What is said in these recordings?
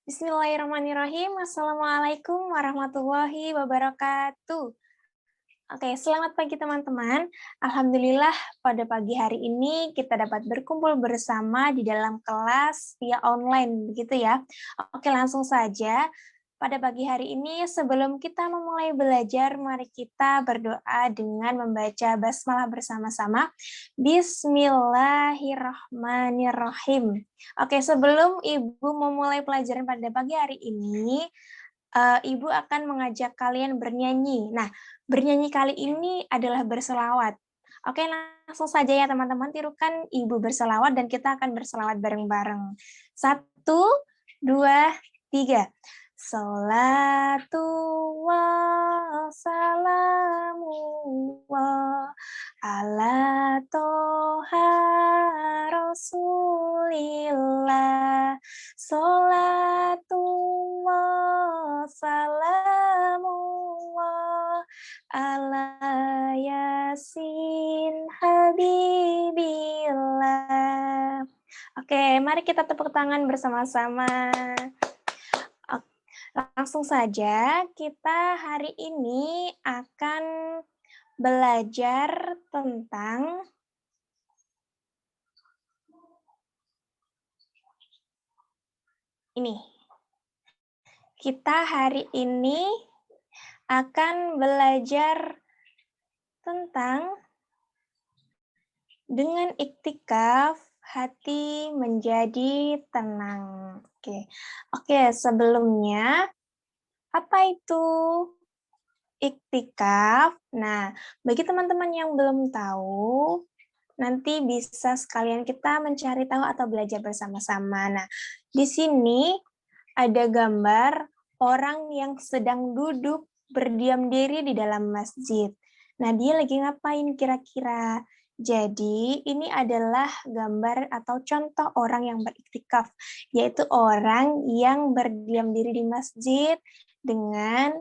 Bismillahirrahmanirrahim. Assalamualaikum warahmatullahi wabarakatuh. Oke, selamat pagi teman-teman. Alhamdulillah pada pagi hari ini kita dapat berkumpul bersama di dalam kelas via online, begitu ya. Oke, langsung saja. Pada pagi hari ini sebelum kita memulai belajar, mari kita berdoa dengan membaca basmalah bersama-sama. Bismillahirrahmanirrahim. Oke, sebelum Ibu memulai pelajaran pada pagi hari ini, Ibu akan mengajak kalian bernyanyi. Nah, bernyanyi kali ini adalah berselawat. Oke, langsung saja ya teman-teman, tirukan Ibu berselawat dan kita akan berselawat bareng-bareng. 1, 2, 3. Salatullah, salamullah, ala toha rasulillah. Salatullah, salamullah, ala yasin habibillah. Oke, mari kita tepuk tangan bersama-sama. Langsung saja, kita hari ini akan belajar tentang ini. Kita hari ini akan belajar tentang dengan iktikaf hati menjadi tenang. Oke, sebelumnya apa itu iktikaf? Nah, bagi teman-teman yang belum tahu, nanti bisa sekalian kita mencari tahu atau belajar bersama-sama. Nah, di sini ada gambar orang yang sedang duduk berdiam diri di dalam masjid. Nah, dia lagi ngapain kira-kira? Jadi, ini adalah gambar atau contoh orang yang beriktikaf, yaitu orang yang berdiam diri di masjid dengan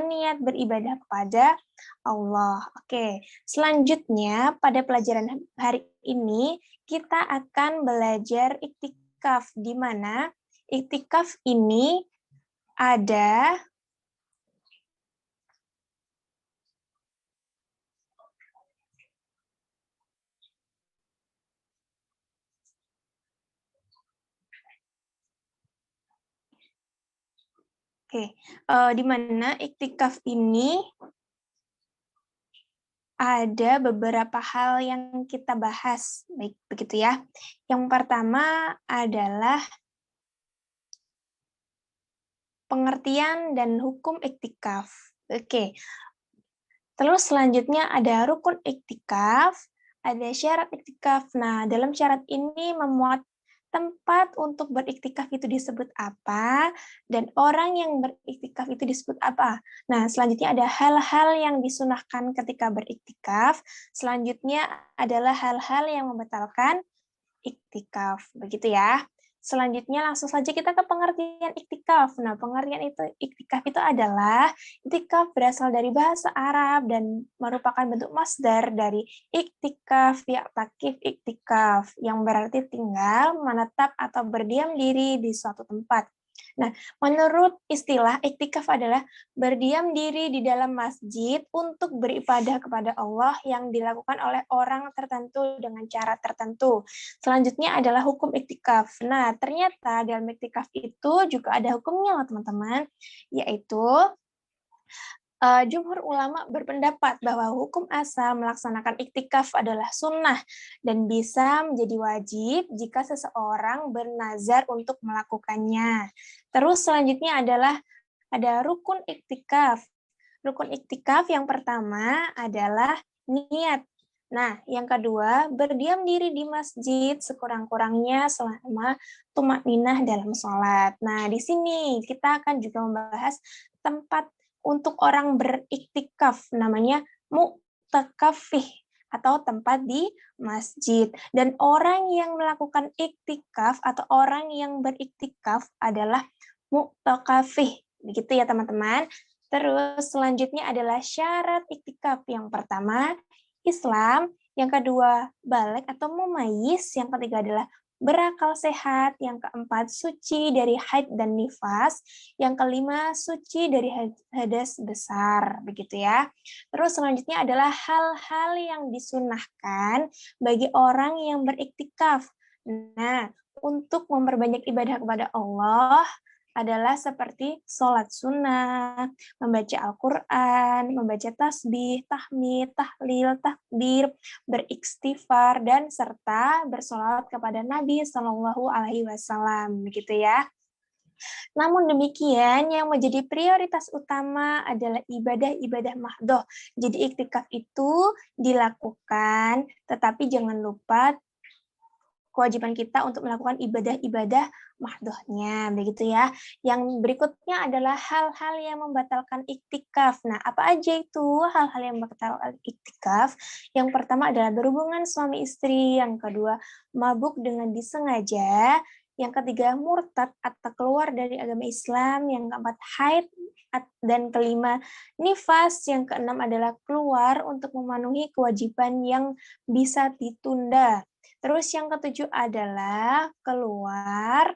niat beribadah kepada Allah. Oke, selanjutnya pada pelajaran hari ini kita akan belajar iktikaf, di mana iktikaf ini ada di mana iktikaf ini ada beberapa hal yang kita bahas, baik begitu ya. Yang pertama adalah pengertian dan hukum iktikaf. Oke. Terus selanjutnya ada rukun iktikaf, ada syarat iktikaf. Nah, dalam syarat ini memuat tempat untuk beriktikaf itu disebut apa, dan orang yang beriktikaf itu disebut apa. Nah, selanjutnya ada hal-hal yang disunahkan ketika beriktikaf. Selanjutnya adalah hal-hal yang membatalkan iktikaf. Begitu ya. Selanjutnya langsung saja kita ke pengertian iktikaf. Nah, pengertian itu iktikaf itu adalah iktikaf berasal dari bahasa Arab dan merupakan bentuk masdar dari iktikaf, ya'takif iktikaf, yang berarti tinggal, menetap, atau berdiam diri di suatu tempat. Nah, menurut istilah iktikaf adalah berdiam diri di dalam masjid untuk beribadah kepada Allah yang dilakukan oleh orang tertentu dengan cara tertentu. Selanjutnya adalah hukum iktikaf. Nah, ternyata dalam iktikaf itu juga ada hukumnya loh teman-teman, yaitu jumhur ulama berpendapat bahwa hukum asal melaksanakan iktikaf adalah sunnah dan bisa menjadi wajib jika seseorang bernazar untuk melakukannya. Terus selanjutnya adalah ada rukun iktikaf. Rukun iktikaf yang pertama adalah niat. Nah, yang kedua, berdiam diri di masjid sekurang-kurangnya selama tumakninah dalam sholat. Nah, di sini kita akan juga membahas tempat untuk orang beriktikaf, namanya mu'takafih atau tempat di masjid. Dan orang yang melakukan iktikaf atau orang yang beriktikaf adalah mu'takafih. Begitu ya teman-teman. Terus selanjutnya adalah syarat iktikaf. Yang pertama, Islam. Yang kedua, balik atau mumayyiz. Yang ketiga adalah berakal sehat, yang keempat suci dari haid dan nifas, yang kelima suci dari hadas besar, begitu ya. Terus selanjutnya adalah hal-hal yang disunahkan bagi orang yang beriktikaf. Nah, untuk memperbanyak ibadah kepada Allah adalah seperti sholat sunnah, membaca Al-Quran, membaca tasbih, tahmid, tahlil, takbir, beristighfar, dan serta bersolawat kepada Nabi Shallallahu Alaihi Wasallam, begitu ya. Namun demikian, yang menjadi prioritas utama adalah ibadah-ibadah mahdoh. Jadi iktikaf itu dilakukan, tetapi jangan lupa kewajiban kita untuk melakukan ibadah-ibadah mahdohnya, begitu ya. Yang berikutnya adalah hal-hal yang membatalkan iktikaf. Nah, apa aja itu hal-hal yang membatalkan iktikaf? Yang pertama adalah berhubungan suami istri, yang kedua mabuk dengan disengaja, yang ketiga murtad atau keluar dari agama Islam, yang keempat haid, dan kelima nifas, yang keenam adalah keluar untuk memenuhi kewajiban yang bisa ditunda. Terus yang ketujuh adalah keluar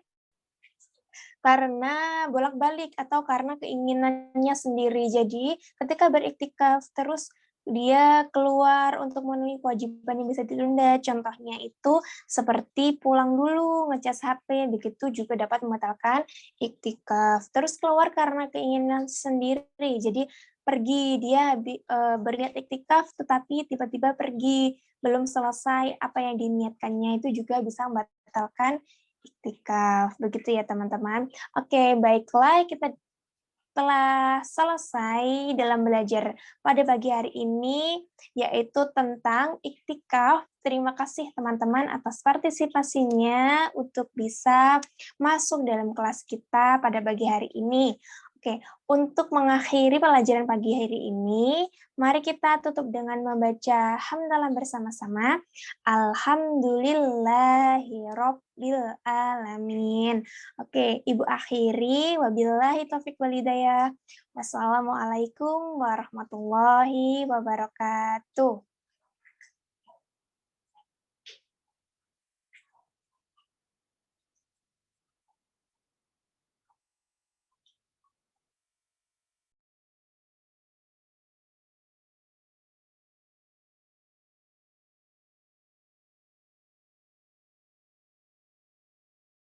karena bolak-balik atau karena keinginannya sendiri. Jadi ketika beriktikaf terus dia keluar untuk memenuhi kewajiban yang bisa ditunda. Contohnya itu seperti pulang dulu, ngecas HP, begitu juga dapat membatalkan iktikaf. Terus keluar karena keinginan sendiri. Jadi pergi, dia berniat iktikaf tetapi tiba-tiba pergi, belum selesai apa yang diniatkannya, itu juga bisa membatalkan iktikaf. Begitu ya teman-teman. Oke, baiklah, kita telah selesai dalam belajar pada pagi hari ini, yaitu tentang iktikaf. Terima kasih teman-teman atas partisipasinya untuk bisa masuk dalam kelas kita pada pagi hari ini. Oke, untuk mengakhiri pelajaran pagi hari ini, mari kita tutup dengan membaca hamdalah bersama-sama. Alhamdulillahirabbil alamin. Oke, Ibu akhiri, wabillahi taufik walhidayah. Wassalamualaikum warahmatullahi wabarakatuh.